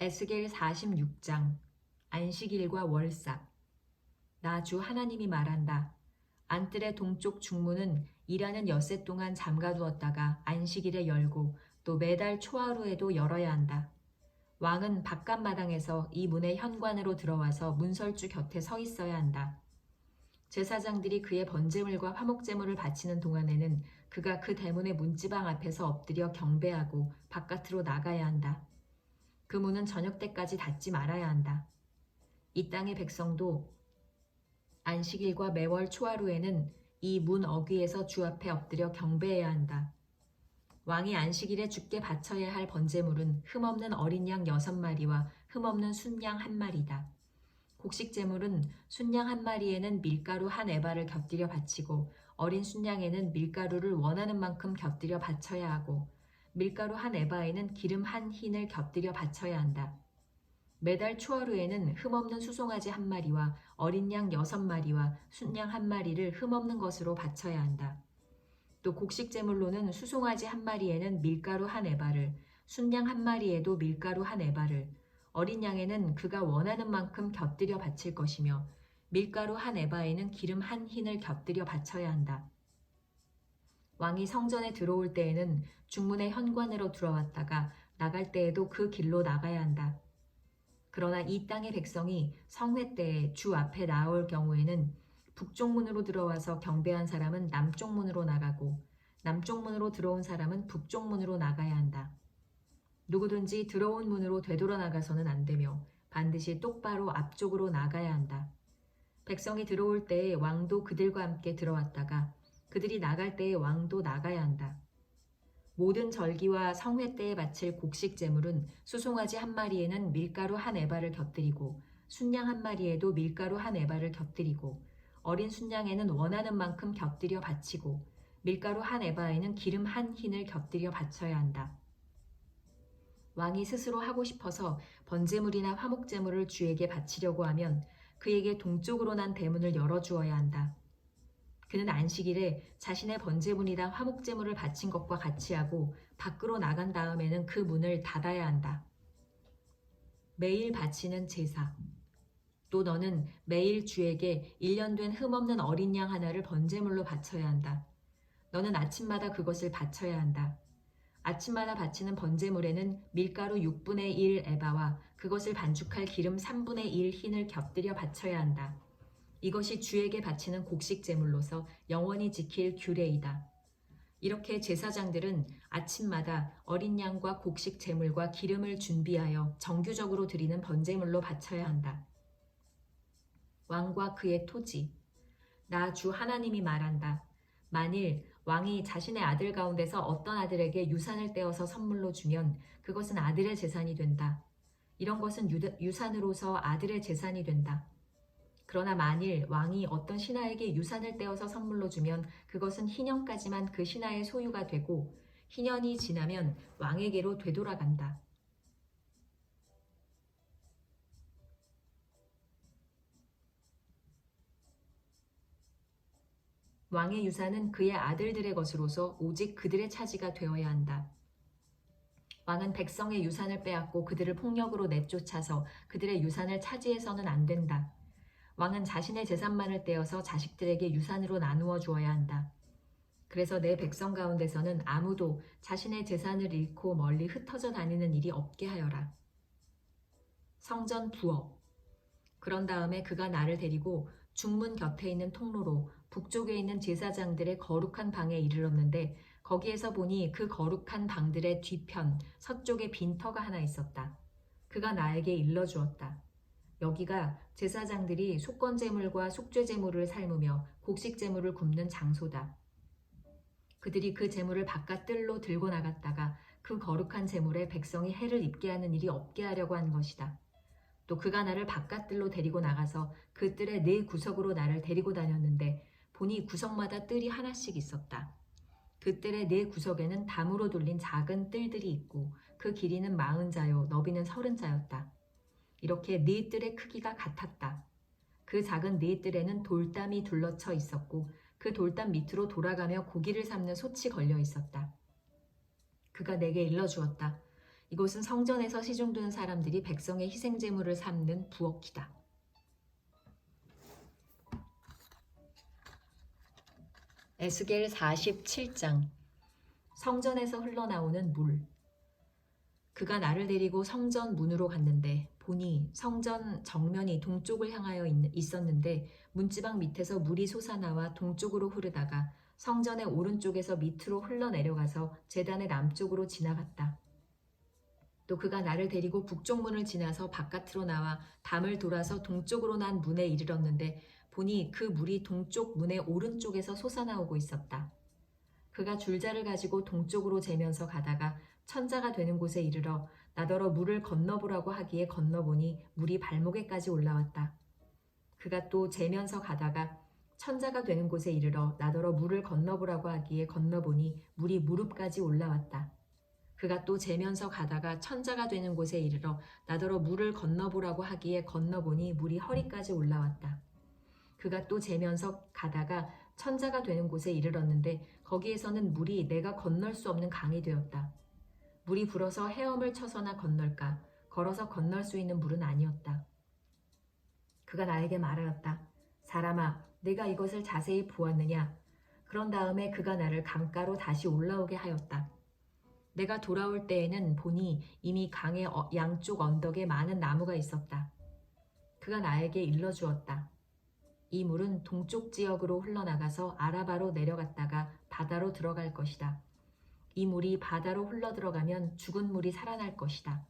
에스겔 46장 안식일과 월삭. 나 주 하나님이 말한다. 안뜰의 동쪽 중문은 일하는 엿새 동안 잠가두었다가 안식일에 열고 또 매달 초하루에도 열어야 한다. 왕은 바깥 마당에서 이 문의 현관으로 들어와서 문설주 곁에 서 있어야 한다. 제사장들이 그의 번제물과 화목제물을 바치는 동안에는 그가 그 대문의 문지방 앞에서 엎드려 경배하고 바깥으로 나가야 한다. 그 문은 저녁 때까지 닫지 말아야 한다. 이 땅의 백성도 안식일과 매월 초하루에는 이 문 어귀에서 주 앞에 엎드려 경배해야 한다. 왕이 안식일에 주께 바쳐야 할 번제물은 흠없는 어린 양 6마리와 흠없는 순양 1마리다. 곡식 제물은 순양 1마리에는 밀가루 1에바를 곁들여 바치고 어린 순양에는 밀가루를 원하는 만큼 곁들여 바쳐야 하고 밀가루 1에바에는 기름 1흰을 곁들여 바쳐야 한다. 매달 초하루에는 흠없는 수송아지 1마리와 어린 양 6마리와 순양 1마리를 흠없는 것으로 바쳐야 한다. 또 곡식 제물로는 수송아지 1마리에는 밀가루 1에바를, 순양 1마리에도 밀가루 1에바를, 어린 양에는 그가 원하는 만큼 곁들여 바칠 것이며 밀가루 1에바에는 기름 1흰을 곁들여 바쳐야 한다. 왕이 성전에 들어올 때에는 중문의 현관으로 들어왔다가 나갈 때에도 그 길로 나가야 한다. 그러나 이 땅의 백성이 성회 때에 주 앞에 나올 경우에는 북쪽 문으로 들어와서 경배한 사람은 남쪽 문으로 나가고 남쪽 문으로 들어온 사람은 북쪽 문으로 나가야 한다. 누구든지 들어온 문으로 되돌아 나가서는 안 되며 반드시 똑바로 앞쪽으로 나가야 한다. 백성이 들어올 때에 왕도 그들과 함께 들어왔다가 그들이 나갈 때에 왕도 나가야 한다. 모든 절기와 성회 때에 바칠 곡식 제물은 수송아지 1마리에는 밀가루 1에바를 곁들이고 순양 1마리에도 밀가루 1에바를 곁들이고 어린 순양에는 원하는 만큼 곁들여 바치고 밀가루 1에바에는 기름 1흰을 곁들여 바쳐야 한다. 왕이 스스로 하고 싶어서 번제물이나 화목제물을 주에게 바치려고 하면 그에게 동쪽으로 난 대문을 열어주어야 한다. 그는 안식일에 자신의 번제물이나 화목제물을 바친 것과 같이 하고 밖으로 나간 다음에는 그 문을 닫아야 한다. 매일 바치는 제사. 또 너는 매일 주에게 1년 된 흠없는 어린 양 하나를 번제물로 바쳐야 한다. 너는 아침마다 그것을 바쳐야 한다. 아침마다 바치는 번제물에는 밀가루 6분의 1 에바와 그것을 반죽할 기름 3분의 1 흰을 곁들여 바쳐야 한다. 이것이 주에게 바치는 곡식 제물로서 영원히 지킬 규례이다. 이렇게 제사장들은 아침마다 어린 양과 곡식 제물과 기름을 준비하여 정규적으로 드리는 번제물로 바쳐야 한다. 왕과 그의 토지. 나 주 하나님이 말한다. 만일 왕이 자신의 아들 가운데서 어떤 아들에게 유산을 떼어서 선물로 주면 그것은 아들의 재산이 된다. 이런 것은 유산으로서 아들의 재산이 된다. 그러나 만일 왕이 어떤 신하에게 유산을 떼어서 선물로 주면 그것은 희년까지만 그 신하의 소유가 되고 희년이 지나면 왕에게로 되돌아간다. 왕의 유산은 그의 아들들의 것으로서 오직 그들의 차지가 되어야 한다. 왕은 백성의 유산을 빼앗고 그들을 폭력으로 내쫓아서 그들의 유산을 차지해서는 안 된다. 왕은 자신의 재산만을 떼어서 자식들에게 유산으로 나누어 주어야 한다. 그래서 내 백성 가운데서는 아무도 자신의 재산을 잃고 멀리 흩어져 다니는 일이 없게 하여라. 성전 부업. 그런 다음에 그가 나를 데리고 중문 곁에 있는 통로로 북쪽에 있는 제사장들의 거룩한 방에 이르렀는데 거기에서 보니 그 거룩한 방들의 뒤편 서쪽에 빈터가 하나 있었다. 그가 나에게 일러주었다. 여기가 제사장들이 속건제물과 속죄제물을 삶으며 곡식제물을 굽는 장소다. 그들이 그 제물을 바깥 뜰로 들고 나갔다가 그 거룩한 제물에 백성이 해를 입게 하는 일이 없게 하려고 한 것이다. 또 그가 나를 바깥 뜰로 데리고 나가서 그 뜰의 4구석으로 나를 데리고 다녔는데 보니 구석마다 뜰이 하나씩 있었다. 그 뜰의 4구석에는 담으로 돌린 작은 뜰들이 있고 그 길이는 40자요 너비는 30자였다. 이렇게 4뜰의 크기가 같았다. 그 작은 4뜰에는 돌담이 둘러쳐 있었고 그 돌담 밑으로 돌아가며 고기를 삶는 솥이 걸려 있었다. 그가 내게 일러주었다. 이곳은 성전에서 시중드는 사람들이 백성의 희생제물을 삼는 부엌이다. 에스겔 47장. 성전에서 흘러나오는 물. 그가 나를 데리고 성전 문으로 갔는데 보니 성전 정면이 동쪽을 향하여 있었는데 문지방 밑에서 물이 솟아나와 동쪽으로 흐르다가 성전의 오른쪽에서 밑으로 흘러내려가서 제단의 남쪽으로 지나갔다. 또 그가 나를 데리고 북쪽 문을 지나서 바깥으로 나와 담을 돌아서 동쪽으로 난 문에 이르렀는데 보니 그 물이 동쪽 문의 오른쪽에서 솟아나오고 있었다. 그가 줄자를 가지고 동쪽으로 재면서 가다가 천자가 되는 곳에 이르러 나더러 물을 건너보라고 하기에 건너보니 물이 발목에까지 올라왔다. 그가 또 재면서 가다가 천자가 되는 곳에 이르러 나더러 물을 건너보라고 하기에 건너보니 물이 무릎까지 올라왔다. 그가 또 재면서 가다가 천자가 되는 곳에 이르러 나더러 물을 건너보라고 하기에 건너보니 물이 허리까지 올라왔다. 그가 또 재면서 가다가 천자가 되는 곳에 이르렀는데 거기에서는 물이 내가 건널 수 없는 강이 되었다. 물이 불어서 헤엄을 쳐서나 건널까 걸어서 건널 수 있는 물은 아니었다. 그가 나에게 말하였다. 사람아, 내가 이것을 자세히 보았느냐? 그런 다음에 그가 나를 강가로 다시 올라오게 하였다. 내가 돌아올 때에는 보니 이미 강의 양쪽 언덕에 많은 나무가 있었다. 그가 나에게 일러주었다. 이 물은 동쪽 지역으로 흘러나가서 아라바로 내려갔다가 바다로 들어갈 것이다. 이 물이 바다로 흘러들어가면 죽은 물이 살아날 것이다.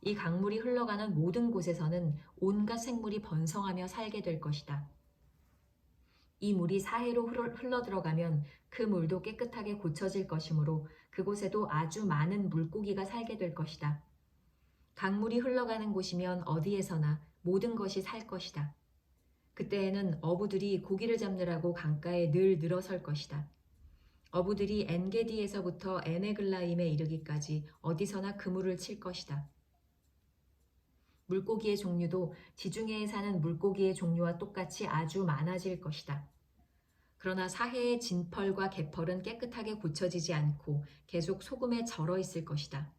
이 강물이 흘러가는 모든 곳에서는 온갖 생물이 번성하며 살게 될 것이다. 이 물이 사해로 흘러들어가면 그 물도 깨끗하게 고쳐질 것이므로 그곳에도 아주 많은 물고기가 살게 될 것이다. 강물이 흘러가는 곳이면 어디에서나 모든 것이 살 것이다. 그때에는 어부들이 고기를 잡느라고 강가에 늘 늘어설 것이다. 어부들이 엔게디에서부터 에네글라임에 이르기까지 어디서나 그물을 칠 것이다. 물고기의 종류도 지중해에 사는 물고기의 종류와 똑같이 아주 많아질 것이다. 그러나 사해의 진펄과 개펄은 깨끗하게 고쳐지지 않고 계속 소금에 절어 있을 것이다.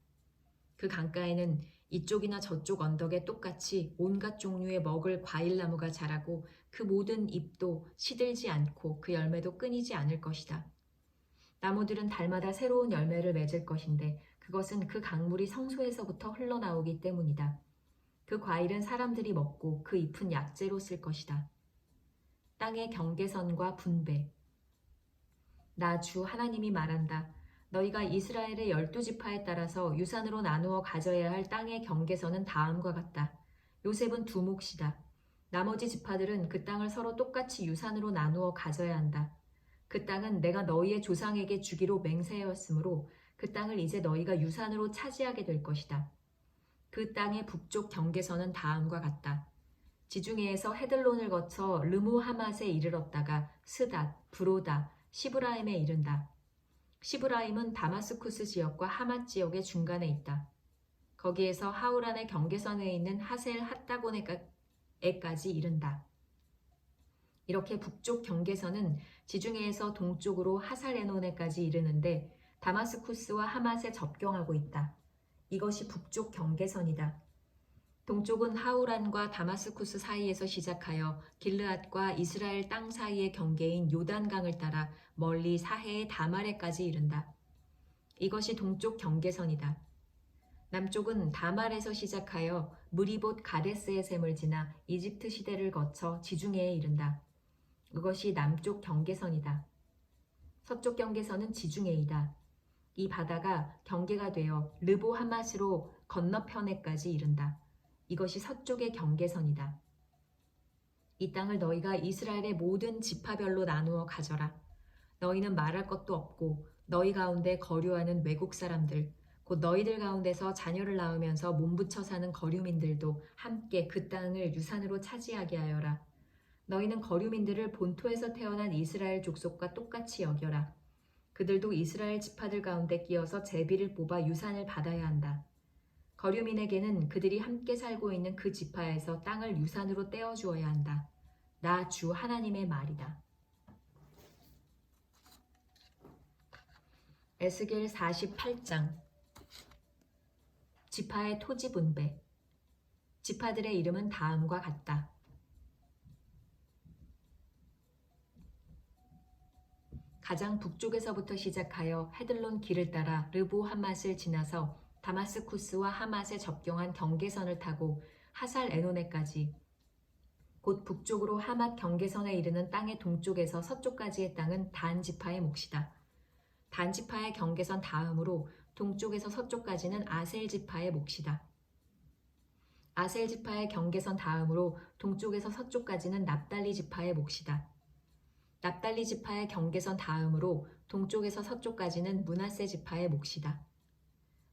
그 강가에는 이쪽이나 저쪽 언덕에 똑같이 온갖 종류의 먹을 과일나무가 자라고 그 모든 잎도 시들지 않고 그 열매도 끊이지 않을 것이다. 나무들은 달마다 새로운 열매를 맺을 것인데 그것은 그 강물이 성소에서부터 흘러나오기 때문이다. 그 과일은 사람들이 먹고 그 잎은 약재로 쓸 것이다. 땅의 경계선과 분배. 나 주 하나님이 말한다. 너희가 이스라엘의 12지파에 따라서 유산으로 나누어 가져야 할 땅의 경계선은 다음과 같다. 요셉은 두 몫이다. 나머지 지파들은 그 땅을 서로 똑같이 유산으로 나누어 가져야 한다. 그 땅은 내가 너희의 조상에게 주기로 맹세하였으므로 그 땅을 이제 너희가 유산으로 차지하게 될 것이다. 그 땅의 북쪽 경계선은 다음과 같다. 지중해에서 헤들론을 거쳐 르모하맛에 이르렀다가 스닷, 브로다, 시브라임에 이른다. 시브라임은 다마스쿠스 지역과 하맛 지역의 중간에 있다. 거기에서 하우란의 경계선에 있는 하셀 핫다고네까지 이른다. 이렇게 북쪽 경계선은 지중해에서 동쪽으로 하살레노네까지 이르는데 다마스쿠스와 하맛에 접경하고 있다. 이것이 북쪽 경계선이다. 동쪽은 하우란과 다마스쿠스 사이에서 시작하여 길르앗과 이스라엘 땅 사이의 경계인 요단강을 따라 멀리 사해의 다말에까지 이른다. 이것이 동쪽 경계선이다. 남쪽은 다말에서 시작하여 무리봇 가데스의 샘을 지나 이집트 시대를 거쳐 지중해에 이른다. 이것이 남쪽 경계선이다. 서쪽 경계선은 지중해이다. 이 바다가 경계가 되어 르보 하맛으로 건너편에까지 이른다. 이것이 서쪽의 경계선이다. 이 땅을 너희가 이스라엘의 모든 지파별로 나누어 가져라. 너희는 말할 것도 없고 너희 가운데 거류하는 외국 사람들, 곧 너희들 가운데서 자녀를 낳으면서 몸부쳐 사는 거류민들도 함께 그 땅을 유산으로 차지하게 하여라. 너희는 거류민들을 본토에서 태어난 이스라엘 족속과 똑같이 여겨라. 그들도 이스라엘 지파들 가운데 끼어서 제비를 뽑아 유산을 받아야 한다. 거류민에게는 그들이 함께 살고 있는 그 지파에서 땅을 유산으로 떼어주어야 한다. 나 주 하나님의 말이다. 에스겔 48장. 지파의 토지 분배. 지파들의 이름은 다음과 같다. 가장 북쪽에서부터 시작하여 헤들론 길을 따라 르보 하맛을 지나서 다마스쿠스와 하맛에 접경한 경계선을 타고 하살 에노네까지, 곧 북쪽으로 하맛 경계선에 이르는 땅의 동쪽에서 서쪽까지의 땅은 단 지파의 몫이다. 단 지파의 경계선 다음으로 동쪽에서 서쪽까지는 아셀 지파의 몫이다. 아셀 지파의 경계선 다음으로 동쪽에서 서쪽까지는 납달리 지파의 몫이다. 납달리 지파의 경계선 다음으로 동쪽에서 서쪽까지는 므낫세 지파의 몫이다.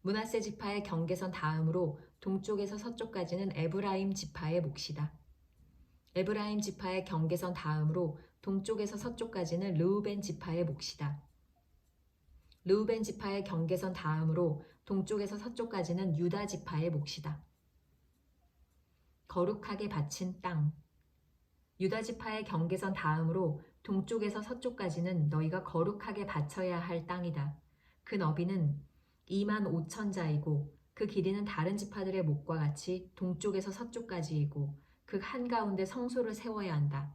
므낫세 지파의 경계선 다음으로 동쪽에서 서쪽까지는 에브라임 지파의 몫이다. 에브라임 지파의 경계선 다음으로 동쪽에서 서쪽까지는 르우벤 지파의 몫이다. 르우벤 지파의 경계선 다음으로 동쪽에서 서쪽까지는 유다 지파의 몫이다. 거룩하게 바친 땅. 유다 지파의 경계선 다음으로 동쪽에서 서쪽까지는 너희가 거룩하게 바쳐야 할 땅이다. 그 너비는 25,000자이고 그 길이는 다른 지파들의 목과 같이 동쪽에서 서쪽까지이고 그 한가운데 성소를 세워야 한다.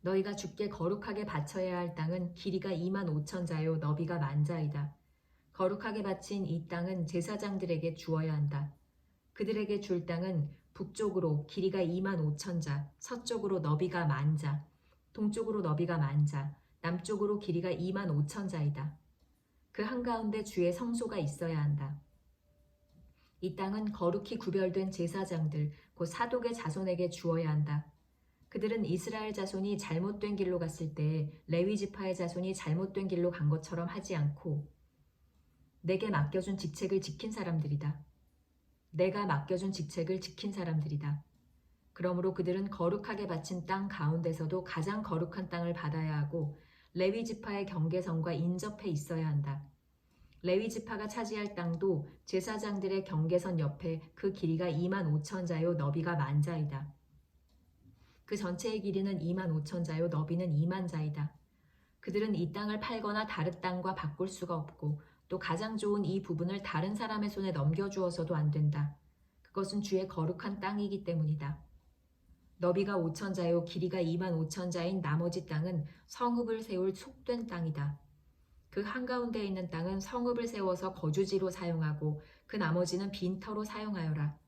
너희가 주께 거룩하게 바쳐야 할 땅은 길이가 25,000자요 너비가 10,000자이다. 거룩하게 바친 이 땅은 제사장들에게 주어야 한다. 그들에게 줄 땅은 북쪽으로 길이가 25,000자, 서쪽으로 너비가 10,000자, 동쪽으로 너비가 10,000자, 남쪽으로 길이가 25,000자이다. 그 한가운데 주의 성소가 있어야 한다. 이 땅은 거룩히 구별된 제사장들, 곧 사독의 자손에게 주어야 한다. 그들은 이스라엘 자손이 잘못된 길로 갔을 때 레위 지파의 자손이 잘못된 길로 간 것처럼 하지 않고 내게 맡겨준 직책을 지킨 사람들이다. 내가 맡겨준 직책을 지킨 사람들이다. 그러므로 그들은 거룩하게 바친 땅 가운데서도 가장 거룩한 땅을 받아야 하고 레위 지파의 경계선과 인접해 있어야 한다. 레위 지파가 차지할 땅도 제사장들의 경계선 옆에 그 길이가 25,000자요 너비가 10,000자이다. 그 전체의 길이는 25,000자요 너비는 20,000자이다. 그들은 이 땅을 팔거나 다른 땅과 바꿀 수가 없고 또 가장 좋은 이 부분을 다른 사람의 손에 넘겨주어서도 안 된다. 그것은 주의 거룩한 땅이기 때문이다. 너비가 5,000자요 길이가 25,000자인 나머지 땅은 성읍을 세울 속된 땅이다. 그 한가운데 있는 땅은 성읍을 세워서 거주지로 사용하고 그 나머지는 빈터로 사용하여라.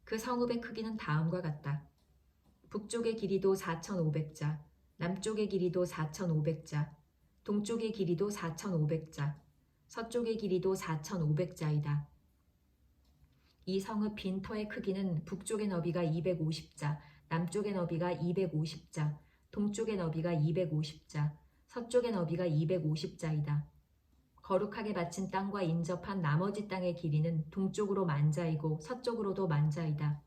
그 성읍의 크기는 다음과 같다. 북쪽의 길이도 4,500자, 남쪽의 길이도 4,500자, 동쪽의 길이도 4,500자, 서쪽의 길이도 4,500자이다. 이 성읍 빈터의 크기는 북쪽의 너비가 250자, 남쪽의 너비가 250자, 동쪽의 너비가 250자, 서쪽의 너비가 250자이다. 거룩하게 바친 땅과 인접한 나머지 땅의 길이는 동쪽으로 10,000자이고 서쪽으로도 10,000자이다.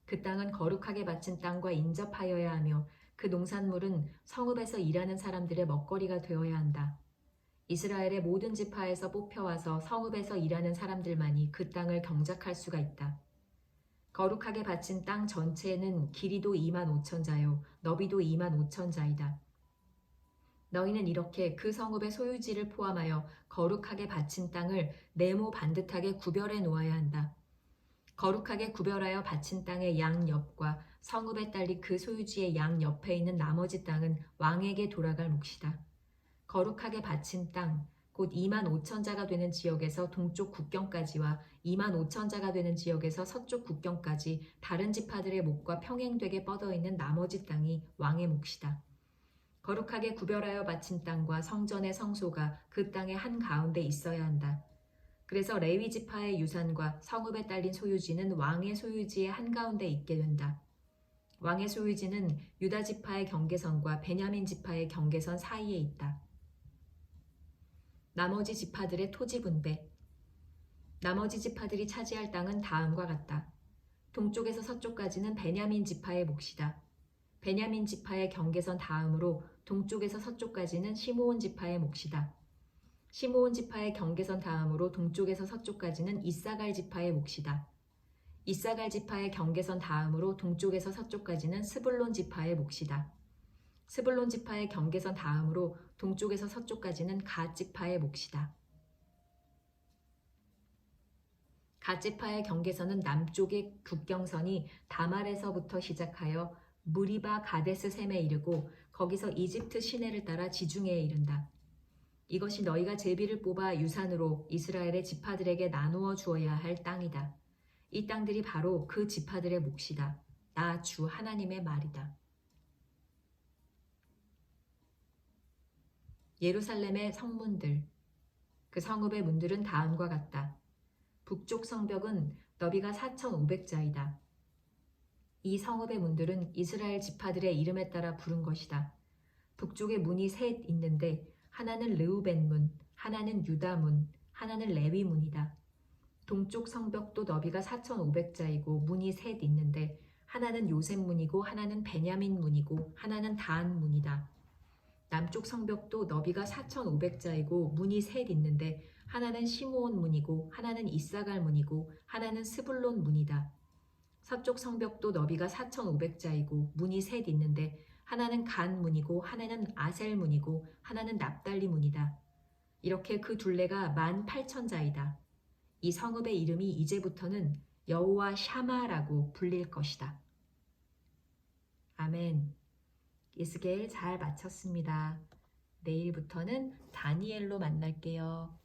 그 땅은 거룩하게 바친 땅과 인접하여야 하며 그 농산물은 성읍에서 일하는 사람들의 먹거리가 되어야 한다. 이스라엘의 모든 지파에서 뽑혀와서 성읍에서 일하는 사람들만이 그 땅을 경작할 수가 있다. 거룩하게 바친 땅 전체는 길이도 25,000자요 너비도 25,000자이다. 너희는 이렇게 그 성읍의 소유지를 포함하여 거룩하게 바친 땅을 네모 반듯하게 구별해 놓아야 한다. 거룩하게 구별하여 바친 땅의 양옆과 성읍에 딸린 그 소유지의 양옆에 있는 나머지 땅은 왕에게 돌아갈 몫이다. 거룩하게 바친 땅, 곧 25,000자가 되는 지역에서 동쪽 국경까지와 25,000자가 되는 지역에서 서쪽 국경까지 다른 지파들의 몫과 평행되게 뻗어있는 나머지 땅이 왕의 몫이다. 거룩하게 구별하여 바친 땅과 성전의 성소가 그 땅의 한가운데 있어야 한다. 그래서 레위 지파의 유산과 성읍에 딸린 소유지는 왕의 소유지의 한가운데 있게 된다. 왕의 소유지는 유다 지파의 경계선과 베냐민 지파의 경계선 사이에 있다. 나머지 지파들의 토지 분배. 나머지 지파들이 차지할 땅은 다음과 같다. 동쪽에서 서쪽까지는 베냐민 지파의 몫이다. 베냐민 지파의 경계선 다음으로 동쪽에서 서쪽까지는 시므온 지파의 몫이다. 시므온 지파의 경계선 다음으로 동쪽에서 서쪽까지는 이사갈 지파의 몫이다. 이사갈 지파의 경계선 다음으로 동쪽에서 서쪽까지는 스불론 지파의 몫이다. 스불론 지파의 경계선 다음으로 동쪽에서 서쪽까지는 갓 지파의 몫이다. 갓 지파의 경계선은 남쪽의 국경선이 다말에서부터 시작하여 무리바 가데스 셈에 이르고 거기서 이집트 시내를 따라 지중해에 이른다. 이것이 너희가 제비를 뽑아 유산으로 이스라엘의 지파들에게 나누어 주어야 할 땅이다. 이 땅들이 바로 그 지파들의 몫이다. 나 주 하나님의 말이다. 예루살렘의 성문들. 그 성읍의 문들은 다음과 같다. 북쪽 성벽은 너비가 4,500자이다. 이 성읍의 문들은 이스라엘 지파들의 이름에 따라 부른 것이다. 북쪽에 문이 셋 있는데 하나는 르우벤 문, 하나는 유다 문, 하나는 레위 문이다. 동쪽 성벽도 너비가 4,500자이고 문이 셋 있는데 하나는 요셉 문이고 하나는 베냐민 문이고 하나는 단 문이다. 남쪽 성벽도 너비가 4,500자이고 문이 셋 있는데 하나는 시므온 문이고 하나는 이사갈 문이고 하나는 스불론 문이다. 서쪽 성벽도 너비가 4,500자이고 문이 셋 있는데 하나는 간 문이고 하나는 아셀 문이고 하나는 납달리 문이다. 이렇게 그 둘레가 18,000자이다. 이 성읍의 이름이 이제부터는 여호와 샤마라고 불릴 것이다. 아멘. 예스겔 잘 마쳤습니다. 내일부터는 다니엘로 만날게요.